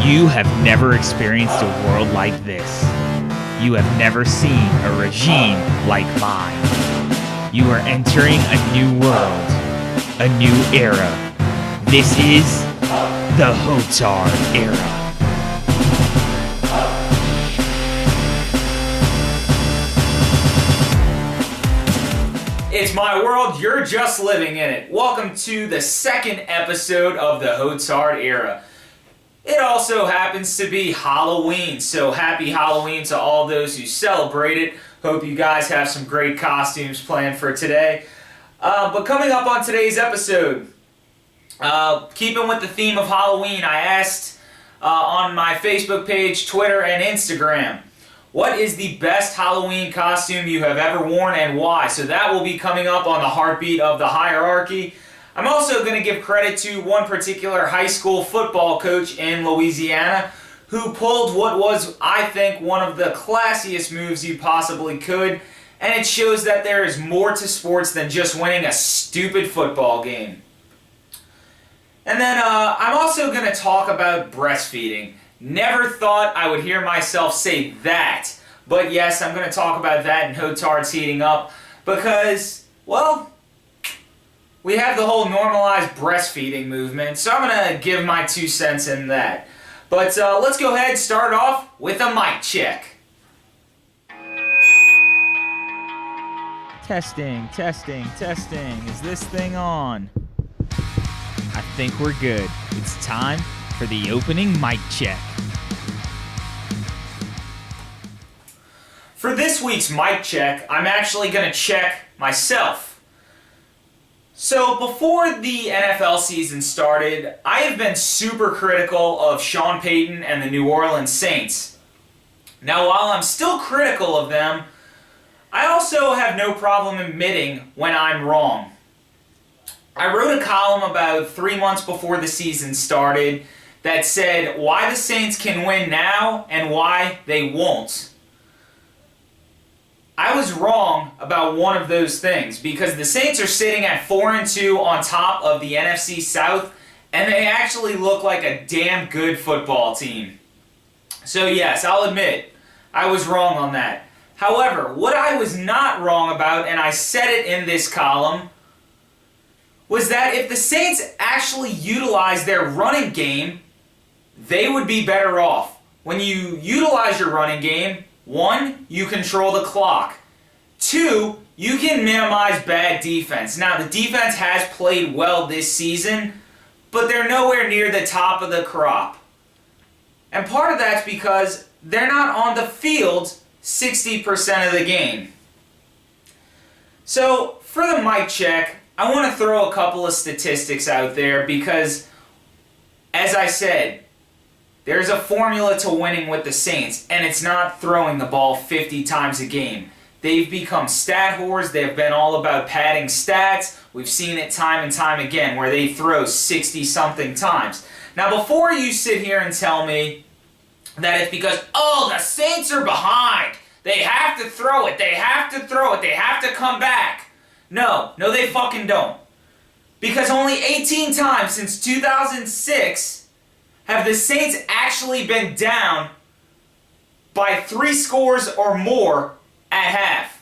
You have never experienced a world like this. You have never seen a regime like mine. You are entering a new world, a new era. This is the Hotard Era. It's my world, you're just living in it. Welcome to the second episode of the Hotard Era. It also happens to be Halloween, so happy Halloween to all those who celebrate it. Hope you guys have some great costumes planned for today. But coming up on today's episode, keeping with the theme of Halloween, I asked on my Facebook page, Twitter, and Instagram, what is the best Halloween costume you have ever worn and why? So that will be coming up on the heartbeat of the hierarchy. I'm also going to give credit to one particular high school football coach in Louisiana who pulled what was, I think, one of the classiest moves you possibly could, and it shows that there is more to sports than just winning a stupid football game. And then I'm also going to talk about breastfeeding. Never thought I would hear myself say that, but yes, I'm going to talk about that in Hotard's Heating Up because, well, we have the whole normalized breastfeeding movement, so I'm going to give my 2 cents in that. But let's go ahead and start off with a mic check. Testing, testing, testing. Is this thing on? I think we're good. It's time for the opening mic check. For this week's mic check, I'm actually going to check myself. So before the NFL season started, I have been super critical of Sean Payton and the New Orleans Saints. Now, while I'm still critical of them, I also have no problem admitting when I'm wrong. I wrote a column about 3 months before the season started that said why the Saints can win now and why they won't. I was wrong about one of those things because the Saints are sitting at 4-2 on top of the NFC South, and they actually look like a damn good football team. So yes, I'll admit, I was wrong on that. However, what I was not wrong about, and I said it in this column, was that if the Saints actually utilized their running game, they would be better off. When you utilize your running game, 1, you control the clock. 2, you can minimize bad defense. Now, the defense has played well this season, but they're nowhere near the top of the crop. And part of that's because they're not on the field 60% of the game. So, for the mic check, I want to throw a couple of statistics out there because, as I said, there's a formula to winning with the Saints, and it's not throwing the ball 50 times a game. They've become stat whores. They've been all about padding stats. We've seen it time and time again where they throw 60-something times. Now, before you sit here and tell me that it's because, oh, the Saints are behind. They have to throw it. They have to throw it. They have to come back. No, they fucking don't. Because only 18 times since 2006 have the Saints actually been down by 3 scores or more at half.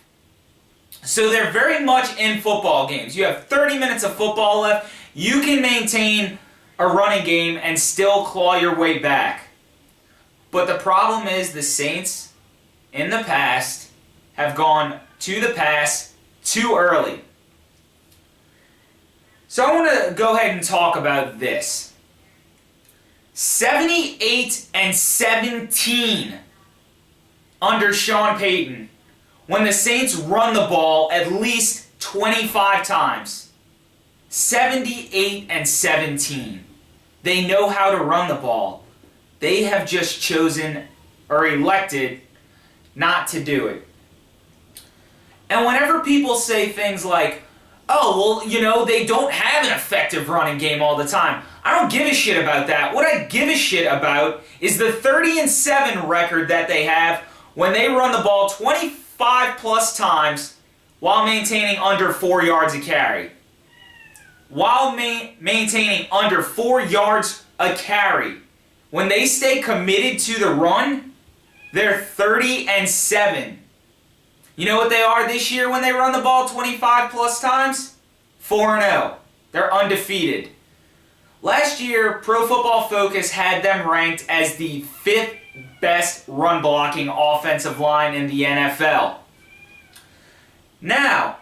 So they're very much in football games. You have 30 minutes of football left. You can maintain a running game and still claw your way back. But the problem is the Saints, in the past, have gone to the pass too early. So I want to go ahead and talk about this. 78-17 under Sean Payton when the Saints run the ball at least 25 times. 78-17. They know how to run the ball. They have just chosen or elected not to do it. And whenever people say things like, oh, well, they don't have an effective running game all the time. I don't give a shit about that. What I give a shit about is the 30-7 record that they have when they run the ball 25 plus times while maintaining under 4 yards a carry. While maintaining under 4 yards a carry. When they stay committed to the run, they're 30-7. You know what they are this year when they run the ball 25 plus times? 4-0. They're undefeated. Last year, Pro Football Focus had them ranked as the 5th best run blocking offensive line in the NFL. Now,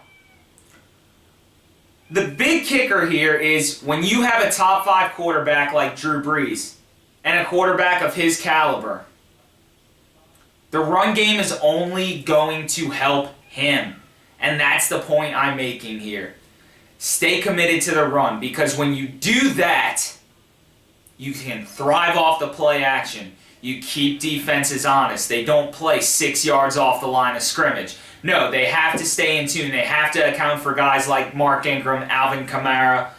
the big kicker here is when you have a top 5 quarterback like Drew Brees and a quarterback of his caliber, the run game is only going to help him. And that's the point I'm making here. Stay committed to the run, because when you do that, you can thrive off the play action. You keep defenses honest. They don't play 6 yards off the line of scrimmage. No, they have to stay in tune. They have to account for guys like Mark Ingram, Alvin Kamara,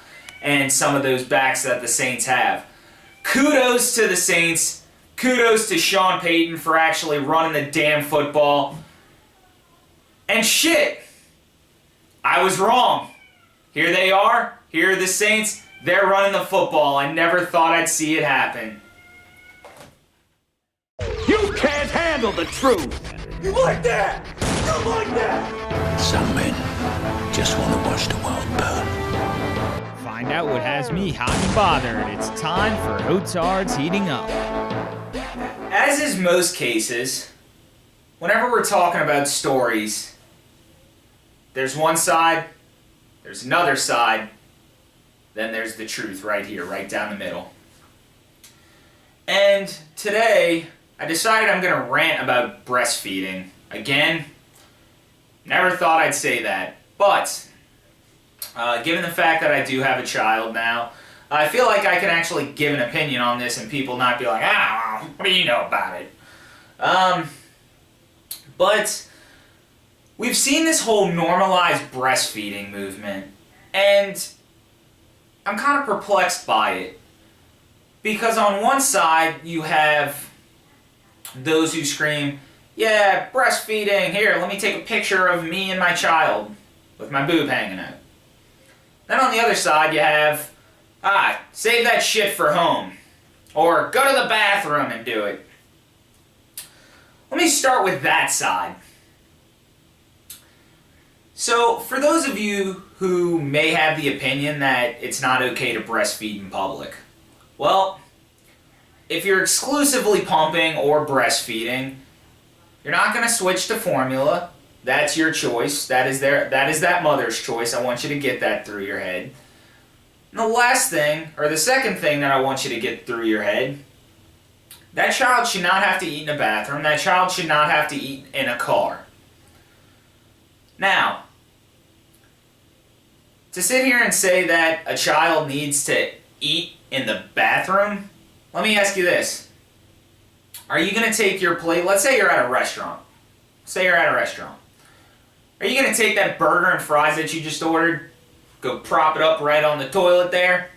and some of those backs that the Saints have. Kudos to the Saints. Kudos to Sean Payton for actually running the damn football. And shit, I was wrong. Here they are. Here are the Saints. They're running the football. I never thought I'd see it happen. You can't handle the truth. You like that? You like that? Some men just want to watch the world burn. Find out what has me hot and bothered. It's time for Hotard's Heating Up. As is most cases, whenever we're talking about stories, there's one side, there's another side, then there's the truth right here, right down the middle. And today, I decided I'm going to rant about breastfeeding. Again, never thought I'd say that. But, given the fact that I do have a child now, I feel like I can actually give an opinion on this and people not be like, what do you know about it? But we've seen this whole normalized breastfeeding movement, and I'm kind of perplexed by it. Because on one side, you have those who scream, yeah, breastfeeding, here, let me take a picture of me and my child with my boob hanging out. Then on the other side, you have, save that shit for home. Or go to the bathroom and do it. Let me start with that side. So, for those of you who may have the opinion that it's not okay to breastfeed in public, well, if you're exclusively pumping or breastfeeding, you're not going to switch to formula. That's your choice. That is that mother's choice. I want you to get that through your head. And the last thing, or the second thing that I want you to get through your head, that child should not have to eat in a bathroom. That child should not have to eat in a car. Now, to sit here and say that a child needs to eat in the bathroom, let me ask you this. Are you going to take your plate, let's say you're at a restaurant. Are you going to take that burger and fries that you just ordered, go prop it up right on the toilet there,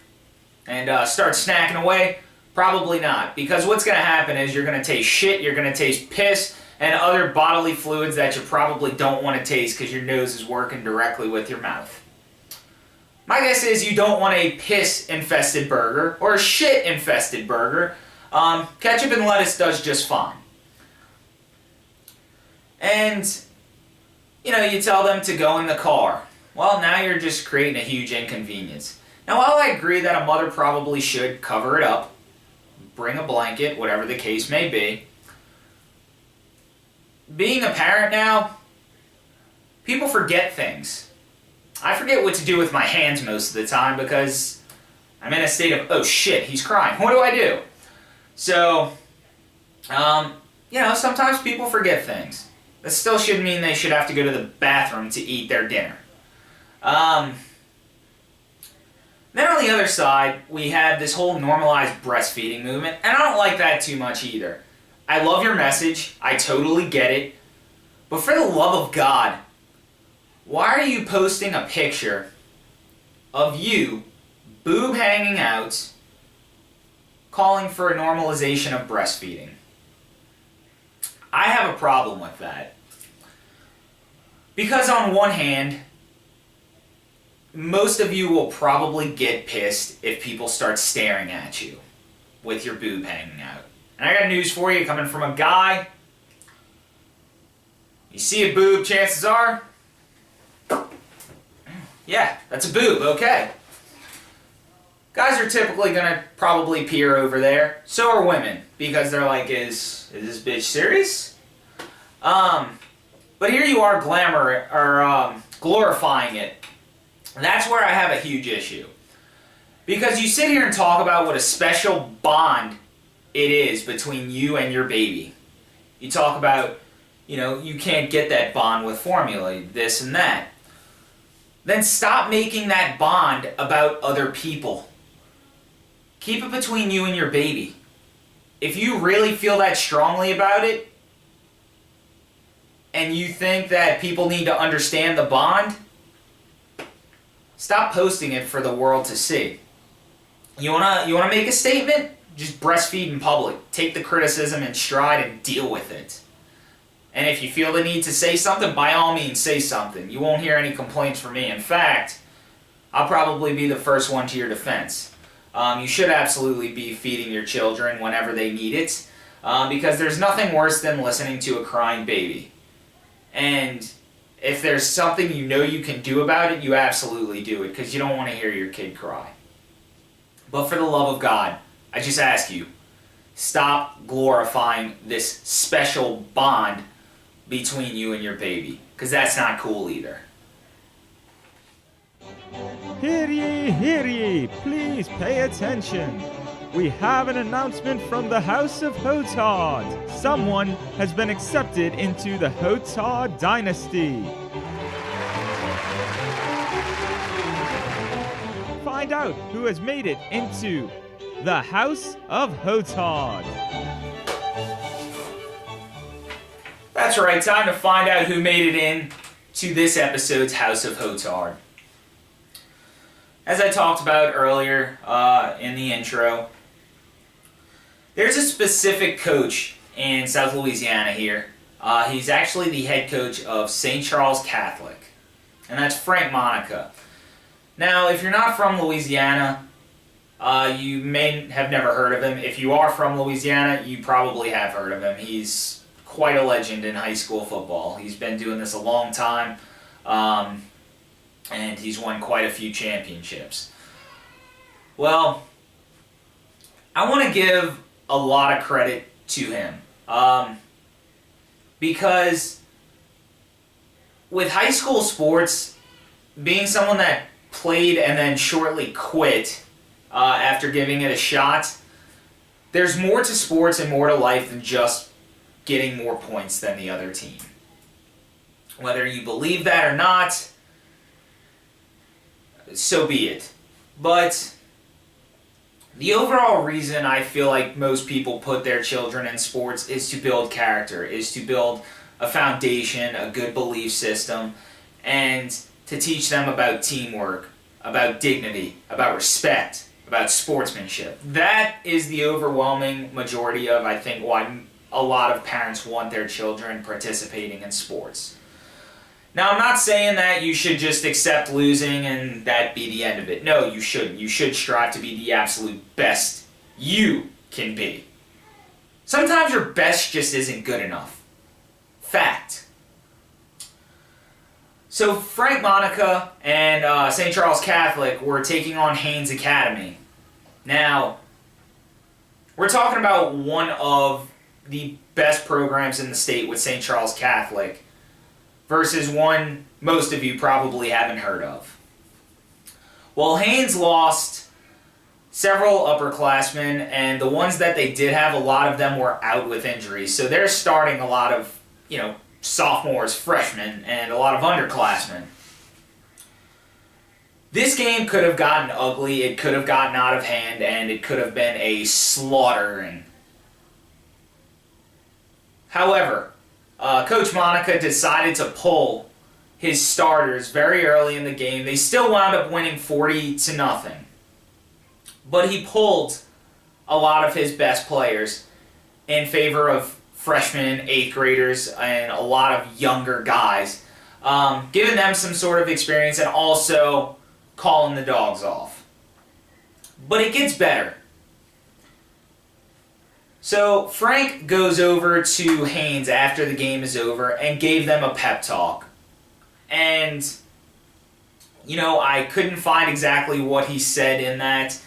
and start snacking away? Probably not. Because what's going to happen is you're going to taste shit, you're going to taste piss, and other bodily fluids that you probably don't want to taste because your nose is working directly with your mouth. My guess is you don't want a piss-infested burger or a shit-infested burger. Ketchup and lettuce does just fine. And, you tell them to go in the car. Well, now you're just creating a huge inconvenience. Now, while I agree that a mother probably should cover it up, bring a blanket, whatever the case may be, being a parent now, people forget things. I forget what to do with my hands most of the time because I'm in a state of, oh shit, he's crying. What do I do? So, sometimes people forget things. That still shouldn't mean they should have to go to the bathroom to eat their dinner. Then on the other side, we have this whole normalized breastfeeding movement, and I don't like that too much either. I love your message. I totally get it. But for the love of God, why are you posting a picture of you, boob hanging out, calling for a normalization of breastfeeding? I have a problem with that. Because on one hand, most of you will probably get pissed if people start staring at you. with your boob hanging out. And I got news for you coming from a guy. You see a boob, chances are, yeah, that's a boob, okay. Guys are typically going to probably peer over there. So are women, because they're like, is this bitch serious? But here you are glorifying it. And that's where I have a huge issue. Because you sit here and talk about what a special bond it is between you and your baby. You talk about, you can't get that bond with formula, this and that. Then stop making that bond about other people. Keep it between you and your baby. If you really feel that strongly about it, and you think that people need to understand the bond, stop posting it for the world to see. You wanna make a statement? Just breastfeed in public. Take the criticism in stride and deal with it. And if you feel the need to say something, by all means say something. You won't hear any complaints from me. In fact, I'll probably be the first one to your defense. You should absolutely be feeding your children whenever they need it, because there's nothing worse than listening to a crying baby. And if there's something you can do about it, you absolutely do it, because you don't want to hear your kid cry. But for the love of God, I just ask you, stop glorifying this special bond between you and your baby, because that's not cool either. Hear ye, please pay attention. We have an announcement from the House of Hotard. Someone has been accepted into the Hotard dynasty. Find out who has made it into the House of Hotard. That's right, time to find out who made it in to this episode's House of Hotard. As I talked about earlier in the intro, there's a specific coach in South Louisiana here. He's actually the head coach of St. Charles Catholic, and that's Frank Monica. Now, if you're not from Louisiana, you may have never heard of him. If you are from Louisiana, you probably have heard of him. He's quite a legend in high school football. He's been doing this a long time, and he's won quite a few championships. Well, I want to give a lot of credit to him, because with high school sports, being someone that played and then shortly quit after giving it a shot, there's more to sports and more to life than just getting more points than the other team. Whether you believe that or not, so be it. But the overall reason I feel like most people put their children in sports is to build character, is to build a foundation, a good belief system, and to teach them about teamwork, about dignity, about respect, about sportsmanship. That is the overwhelming majority of, I think, why a lot of parents want their children participating in sports. Now, I'm not saying that you should just accept losing and that be the end of it. No, you shouldn't. You should strive to be the absolute best you can be. Sometimes your best just isn't good enough. Fact. So Frank Monica and St. Charles Catholic were taking on Haynes Academy. Now, we're talking about one of the best programs in the state with St. Charles Catholic versus one most of you probably haven't heard of. Well, Haynes lost several upperclassmen, and the ones that they did have, a lot of them were out with injuries. So they're starting a lot of, sophomores, freshmen, and a lot of underclassmen. This game could have gotten ugly, it could have gotten out of hand, and it could have been a slaughtering. However, Coach Monica decided to pull his starters very early in the game. They still wound up winning 40-0. But he pulled a lot of his best players in favor of freshmen, 8th graders, and a lot of younger guys, giving them some sort of experience and also calling the dogs off. But it gets better. So Frank goes over to Haynes after the game is over and gave them a pep talk. And, I couldn't find exactly what he said in that,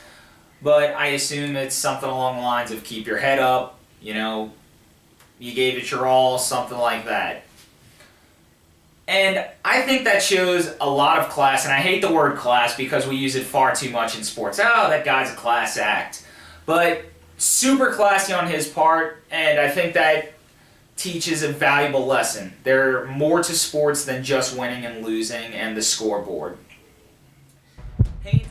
but I assume it's something along the lines of keep your head up, you gave it your all, something like that. And I think that shows a lot of class, and I hate the word class because we use it far too much in sports. Oh, that guy's a class act. But super classy on his part, and I think that teaches a valuable lesson. There are more to sports than just winning and losing and the scoreboard. Haynes.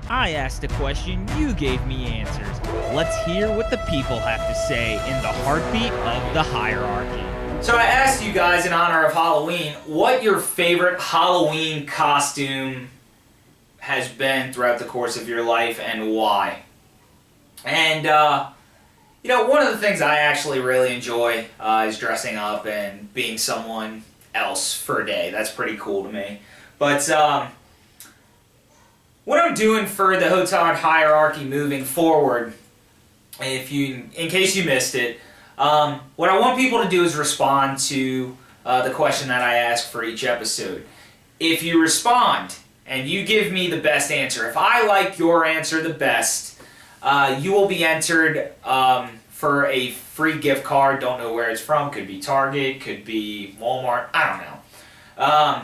I asked a question, you gave me answers. Let's hear what the people have to say in the heartbeat of the hierarchy. So I asked you guys in honor of Halloween what your favorite Halloween costume has been throughout the course of your life and why. And, one of the things I actually really enjoy is dressing up and being someone else for a day. That's pretty cool to me. But what I'm doing for the Hotard hierarchy moving forward, in case you missed it, what I want people to do is respond to the question that I ask for each episode. If you respond and you give me the best answer, if I like your answer the best, you will be entered for a free gift card. Don't know where it's from. Could be Target, could be Walmart. I don't know.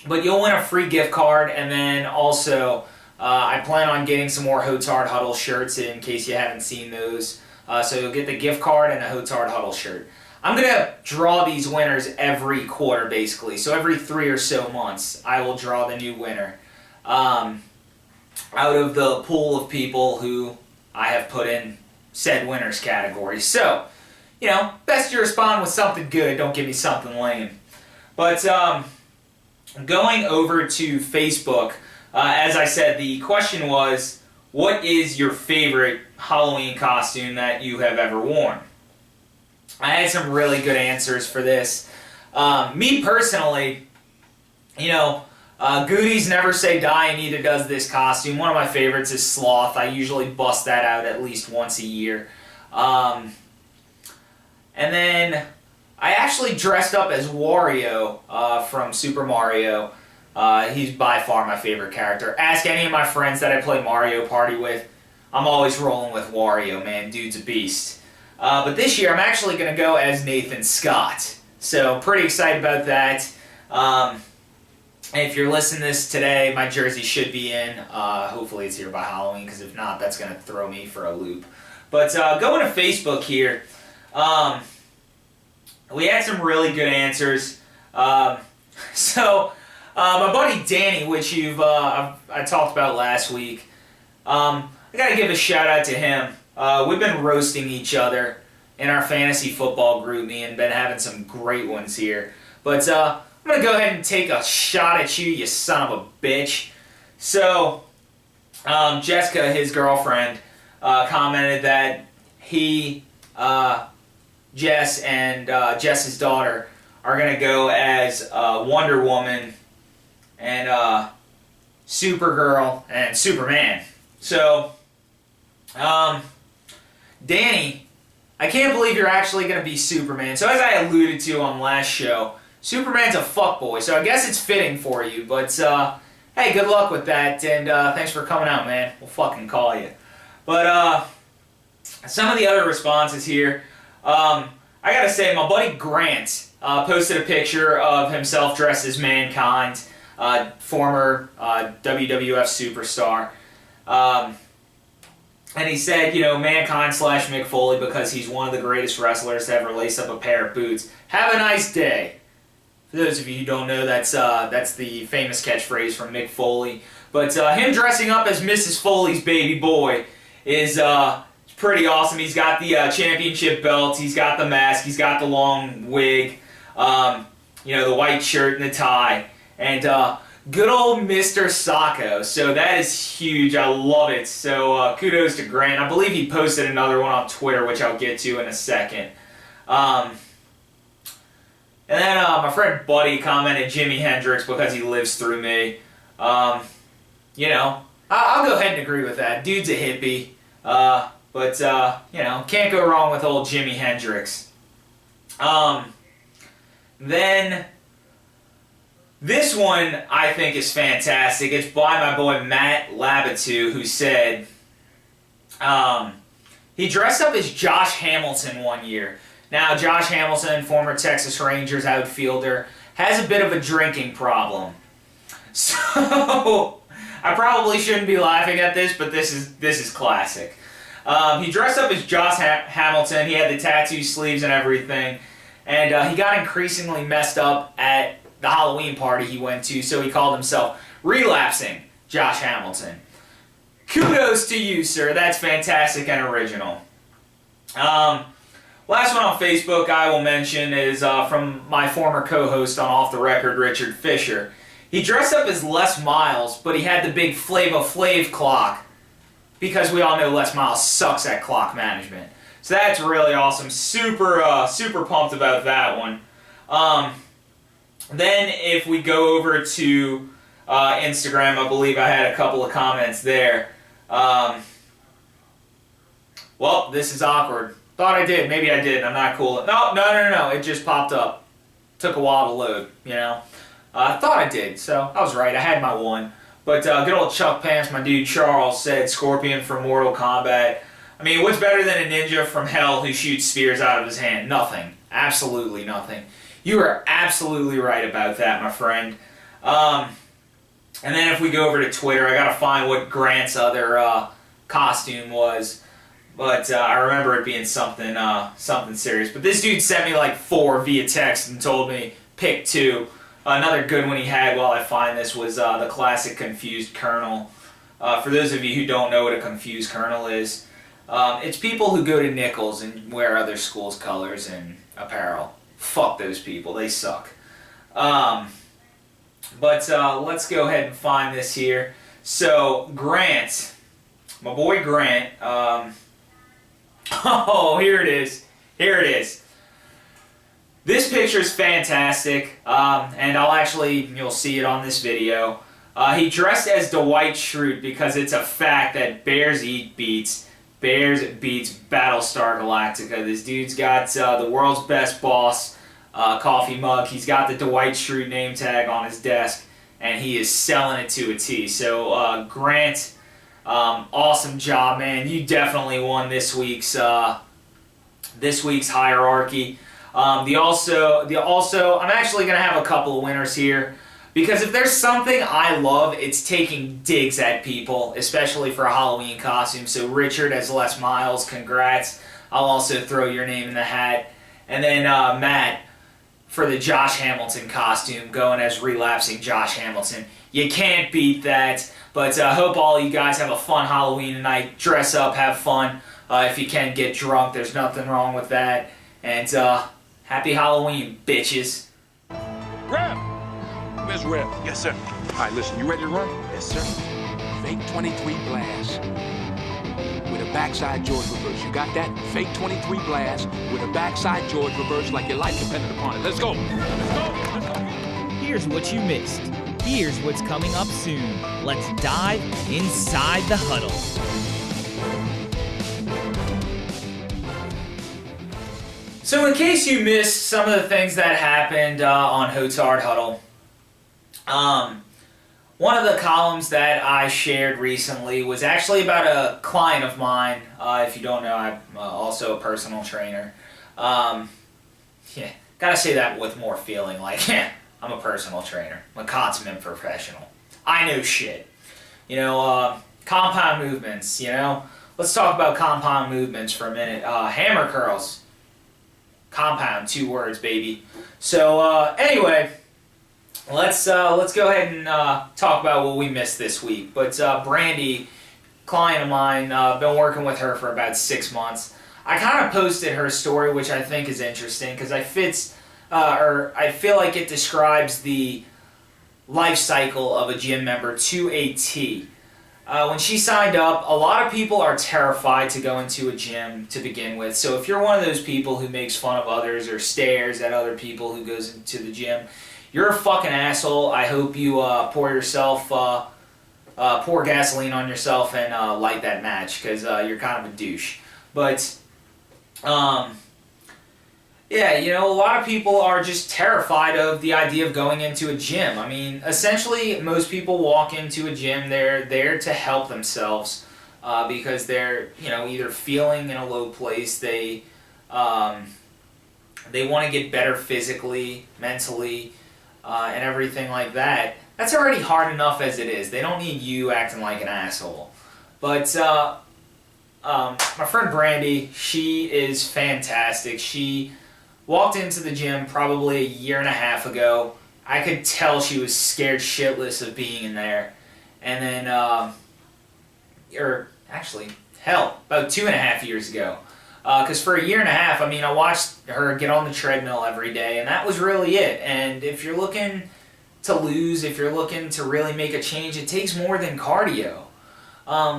But you'll win a free gift card, and then also I plan on getting some more Hotard Huddle shirts in case you haven't seen those. So you'll get the gift card and a Hotard Huddle shirt. I'm going to draw these winners every quarter, basically. So every 3 or so months, I will draw the new winner out of the pool of people who I have put in said winners category. So, best you respond with something good. Don't give me something lame. But going over to Facebook, as I said, the question was, what is your favorite Halloween costume that you have ever worn? I had some really good answers for this. Me personally, Goodies never say die, and neither does this costume. One of my favorites is Sloth. I usually bust that out at least once a year. And then I actually dressed up as Wario from Super Mario. He's by far my favorite character. Ask any of my friends that I play Mario Party with. I'm always rolling with Wario, man. Dude's a beast. But this year I'm actually going to go as Nathan Scott. So pretty excited about that. And if you're listening to this today, my jersey should be in. Hopefully it's here by Halloween, because if not, that's going to throw me for a loop. But going to Facebook here, we had some really good answers. So my buddy Danny, which I talked about last week, I got to give a shout out to him. We've been roasting each other in our fantasy football group, and been having some great ones here. But I'm going to go ahead and take a shot at you, you son of a bitch. So, Jessica, his girlfriend, commented that Jess and Jess's daughter are going to go as Wonder Woman and Supergirl and Superman. So, Danny, I can't believe you're actually going to be Superman. So as I alluded to on last show, Superman's a fuckboy, so I guess it's fitting for you. But, hey, good luck with that, and thanks for coming out, man. We'll fucking call you. But, some of the other responses here, I gotta say, my buddy Grant posted a picture of himself dressed as Mankind, former WWF superstar. And he said, Mankind / Mick Foley, because he's one of the greatest wrestlers to ever lace up a pair of boots. Have a nice day. For those of you who don't know, that's the famous catchphrase from Mick Foley. But him dressing up as Mrs. Foley's baby boy is pretty awesome. He's got the championship belt, he's got the mask, he's got the long wig, the white shirt and the tie, and good old Mr. Sacco. So that is huge. I love it. So kudos to Grant. I believe he posted another one on Twitter, which I'll get to in a second. And then my friend Buddy commented Jimi Hendrix because he lives through me. You know, I'll go ahead and agree with that. Dude's a hippie. But you know, can't go wrong with old Jimi Hendrix. Then, this one I think is fantastic. It's by my boy Matt Labitu, who said, he dressed up as Josh Hamilton one year. Now, Josh Hamilton, former Texas Rangers outfielder, has a bit of a drinking problem. So, I probably shouldn't be laughing at this, but this is classic. He dressed up as Josh Hamilton. He had the tattoo sleeves and everything. And he got increasingly messed up at the Halloween party he went to, so he called himself Relapsing Josh Hamilton. Kudos to you, sir. That's fantastic and original. Last one on Facebook I will mention is from my former co-host on Off the Record, Richard Fisher. He dressed up as Les Miles, but he had the big Flava Flav clock, because we all know Les Miles sucks at clock management. So that's really awesome. Super pumped about that one. Then if we go over to Instagram, I believe I had a couple of comments there. Well, this is awkward. Thought I did. Maybe I did. I'm not cool. No. It just popped up. Took a while to load, you know. I thought I did, so I was right. I had my one. But good old Chuck Pants, my dude Charles, said Scorpion from Mortal Kombat. I mean, what's better than a ninja from hell who shoots spears out of his hand? Nothing. Absolutely nothing. You are absolutely right about that, my friend. And then if we go over to Twitter, I gotta find what Grant's other costume was. But I remember it being something serious. But this dude sent me like 4 via text and told me pick 2. Another good one he had while I find this was the classic Confused Colonel. For those of you who don't know what a Confused Colonel is, it's people who go to Nichols and wear other schools' colors and apparel. Fuck those people. They suck. But let's go ahead and find this here. So, Grant. My boy Grant. Oh, here it is. Here it is. This picture is fantastic, and you'll see it on this video. He dressed as Dwight Schrute because it's a fact that Bears eat beets. Bears beats Battlestar Galactica. This dude's got the world's best boss coffee mug. He's got the Dwight Schrute name tag on his desk, and he is selling it to a T. So, Grant, awesome job, man. You definitely won this week's hierarchy. I'm actually going to have a couple of winners here, because if there's something I love, it's taking digs at people, especially for a Halloween costume. So Richard as Les Miles, congrats. I'll also throw your name in the hat. And then Matt for the Josh Hamilton costume, going as Relapsing Josh Hamilton. You can't beat that. But I hope all you guys have a fun Halloween tonight. Dress up, have fun. If you can, get drunk. There's nothing wrong with that. And happy Halloween, bitches. Rev! Where's Rev? Yes, sir. All right, listen, you ready to run? Yes, sir. Fake 23 blast with a backside George reverse. You got that? Fake 23 blast with a backside George reverse like your life depended upon it. Let's go. Let's go. Let's go. Here's what you missed. Here's what's coming up soon. Let's dive inside the huddle. So in case you missed some of the things that happened on Hotard Huddle, one of the columns that I shared recently was actually about a client of mine. If you don't know, I'm also a personal trainer. Gotta say that with more feeling, like, I'm a personal trainer. I'm a consummate professional. I know shit. You know, compound movements, you know? Let's talk about compound movements for a minute. Hammer curls. Compound, 2 words, baby. So, anyway, let's go ahead and talk about what we missed this week. But Brandi, client of mine, been working with her for about 6 months. I kind of posted her story, which I think is interesting because I feel like it describes the life cycle of a gym member to a T. When she signed up, a lot of people are terrified to go into a gym to begin with. So if you're one of those people who makes fun of others or stares at other people who goes into the gym, you're a fucking asshole. I hope you pour gasoline on yourself and light that match, because you're kind of a douche. But, yeah, you know, a lot of people are just terrified of the idea of going into a gym. I mean, essentially, most people walk into a gym, they're there to help themselves because they're, you know, either feeling in a low place, they want to get better physically, mentally, and everything like that. That's already hard enough as it is. They don't need you acting like an asshole. But my friend Brandi, she is fantastic. She walked into the gym probably a year and a half ago. I could tell she was scared shitless of being in there. And then, or actually, hell, about 2.5 years ago. Because for a year and a half, I mean, I watched her get on the treadmill every day, and that was really it. And if you're looking to lose, if you're looking to really make a change, it takes more than cardio,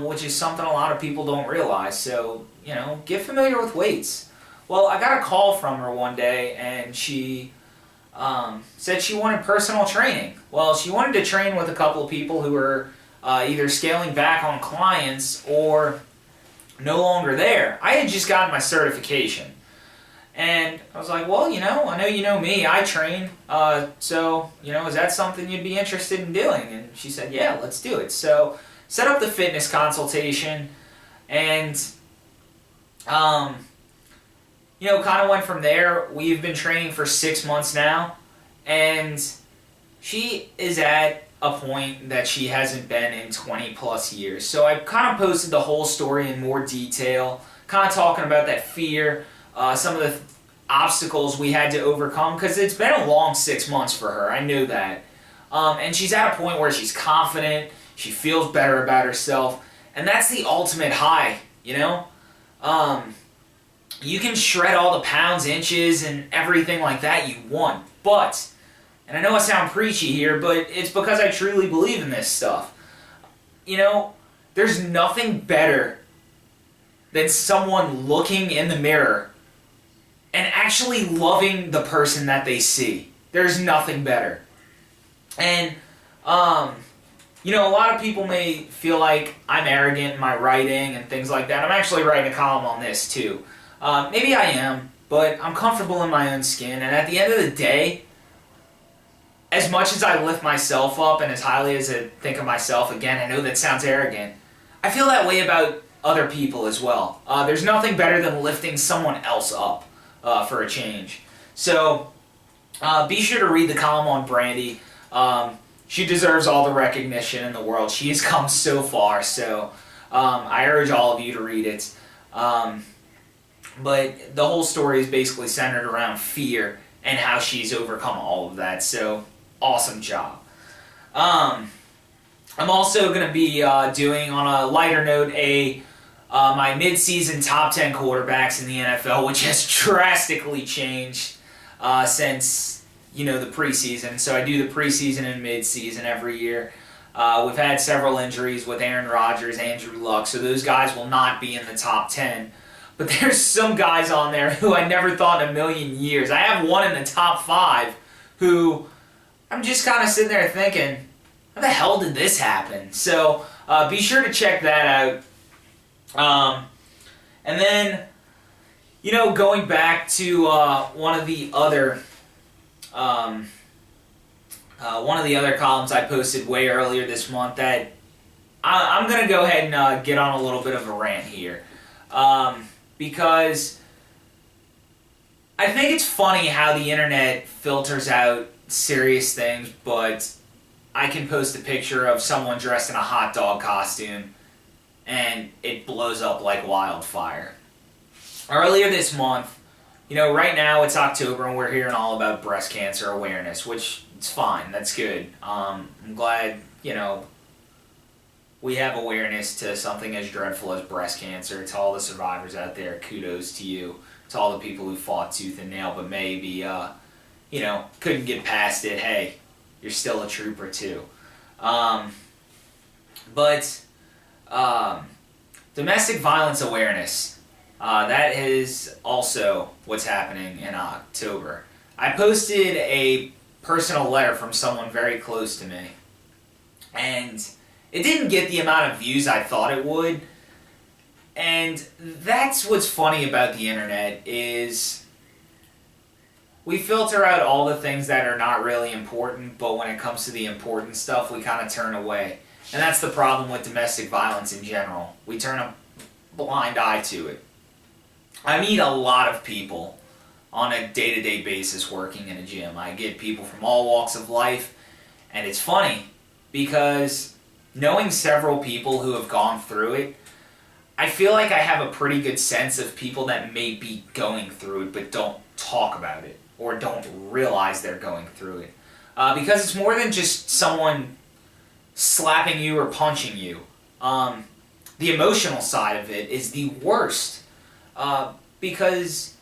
which is something a lot of people don't realize. So, you know, get familiar with weights. Well, I got a call from her one day, and she said she wanted personal training. Well, she wanted to train with a couple of people who were either scaling back on clients or no longer there. I had just gotten my certification. And I was like, well, you know, I know you know me, I train, so, you know, is that something you'd be interested in doing? And she said, yeah, let's do it. So, set up the fitness consultation, and, you know, kind of went from there. We've been training for 6 months now, and she is at a point that she hasn't been in 20 plus years. So I kind of posted the whole story in more detail, kind of talking about that fear, some of the obstacles we had to overcome, because it's been a long 6 months for her, I knew that. And she's at a point where she's confident, she feels better about herself, and that's the ultimate high, you know? You can shred all the pounds, inches, and everything like that you want, but, and I know I sound preachy here, but it's because I truly believe in this stuff. You know, there's nothing better than someone looking in the mirror and actually loving the person that they see. There's nothing better. And, you know, a lot of people may feel like I'm arrogant in my writing and things like that. I'm actually writing a column on this, too. Maybe I am, but I'm comfortable in my own skin, and at the end of the day, as much as I lift myself up and as highly as I think of myself, again, I know that sounds arrogant, I feel that way about other people as well. There's nothing better than lifting someone else up for a change. So, be sure to read the column on Brandi. She deserves all the recognition in the world. She has come so far, so I urge all of you to read it. But the whole story is basically centered around fear and how she's overcome all of that, so awesome job. I'm also going to be doing, on a lighter note, my mid-season top 10 quarterbacks in the NFL, which has drastically changed since, you know, the preseason. So I do the preseason and mid-season every year. We've had several injuries with Aaron Rodgers, Andrew Luck, so those guys will not be in the top 10. But there's some guys on there who I never thought in a million years. I have one in the top 5 who I'm just kind of sitting there thinking, how the hell did this happen? So be sure to check that out. And then, you know, going back to one of the other columns I posted way earlier this month, that I'm going to go ahead and get on a little bit of a rant here. Because I think it's funny how the internet filters out serious things, but I can post a picture of someone dressed in a hot dog costume and it blows up like wildfire. Earlier this month, you know, right now it's October and we're hearing all about breast cancer awareness, which it's fine, that's good. I'm glad, you know, we have awareness to something as dreadful as breast cancer. To all the survivors out there, kudos to you. To all the people who fought tooth and nail but maybe, you know, couldn't get past it. Hey, you're still a trooper too. Domestic violence awareness. That is also what's happening in October. I posted a personal letter from someone very close to me. And it didn't get the amount of views I thought it would. And that's what's funny about the internet is we filter out all the things that are not really important, but when it comes to the important stuff, we kind of turn away. And that's the problem with domestic violence in general. We turn a blind eye to it. I meet a lot of people on a day-to-day basis working in a gym. I get people from all walks of life, and it's funny because knowing several people who have gone through it, I feel like I have a pretty good sense of people that may be going through it but don't talk about it or don't realize they're going through it. Because it's more than just someone slapping you or punching you. The emotional side of it is the worst. Because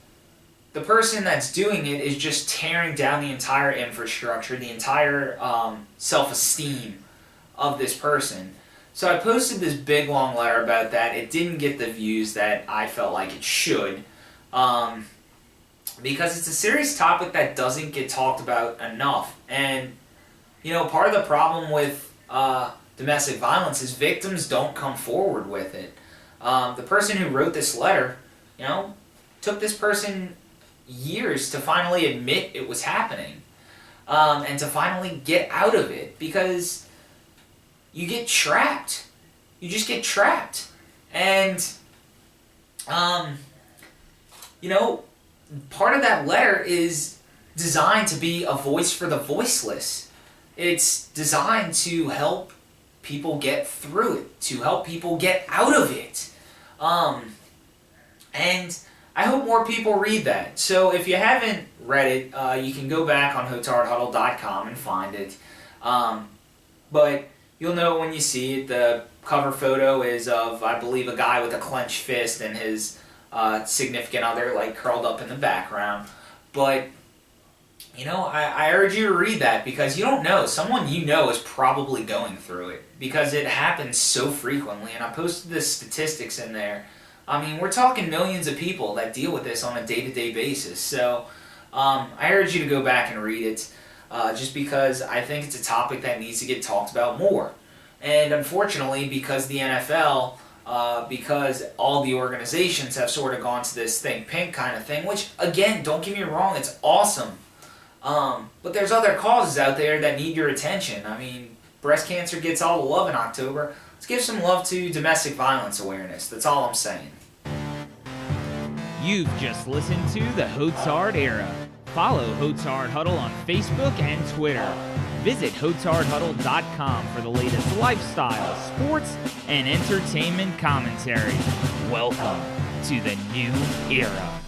the person that's doing it is just tearing down the entire infrastructure, the entire self-esteem of this person. So I posted this big long letter about that. It didn't get the views that I felt like it should. Because it's a serious topic that doesn't get talked about enough. And, you know, part of the problem with domestic violence is victims don't come forward with it. The person who wrote this letter, you know, took this person years to finally admit it was happening. And to finally get out of it. Because you get trapped. You just get trapped. And, you know, part of that letter is designed to be a voice for the voiceless. It's designed to help people get through it, to help people get out of it. And I hope more people read that. So if you haven't read it, you can go back on HotardHuddle.com and find it. But you'll know when you see it. The cover photo is of, I believe, a guy with a clenched fist and his significant other like curled up in the background. But, you know, I urge you to read that because you don't know. Someone you know is probably going through it because it happens so frequently. And I posted the statistics in there. I mean, we're talking millions of people that deal with this on a day-to-day basis. So I urge you to go back and read it just because I think it's a topic that needs to get talked about more. And unfortunately, because the NFL, because all the organizations have sort of gone to this think pink kind of thing, which, again, don't get me wrong, it's awesome. But there's other causes out there that need your attention. I mean, breast cancer gets all the love in October. Let's give some love to domestic violence awareness. That's all I'm saying. You've just listened to the Hotard Era. Follow Hotard Huddle on Facebook and Twitter. Visit HotardHuddle.com for the latest lifestyle, sports, and entertainment commentary. Welcome to the new era.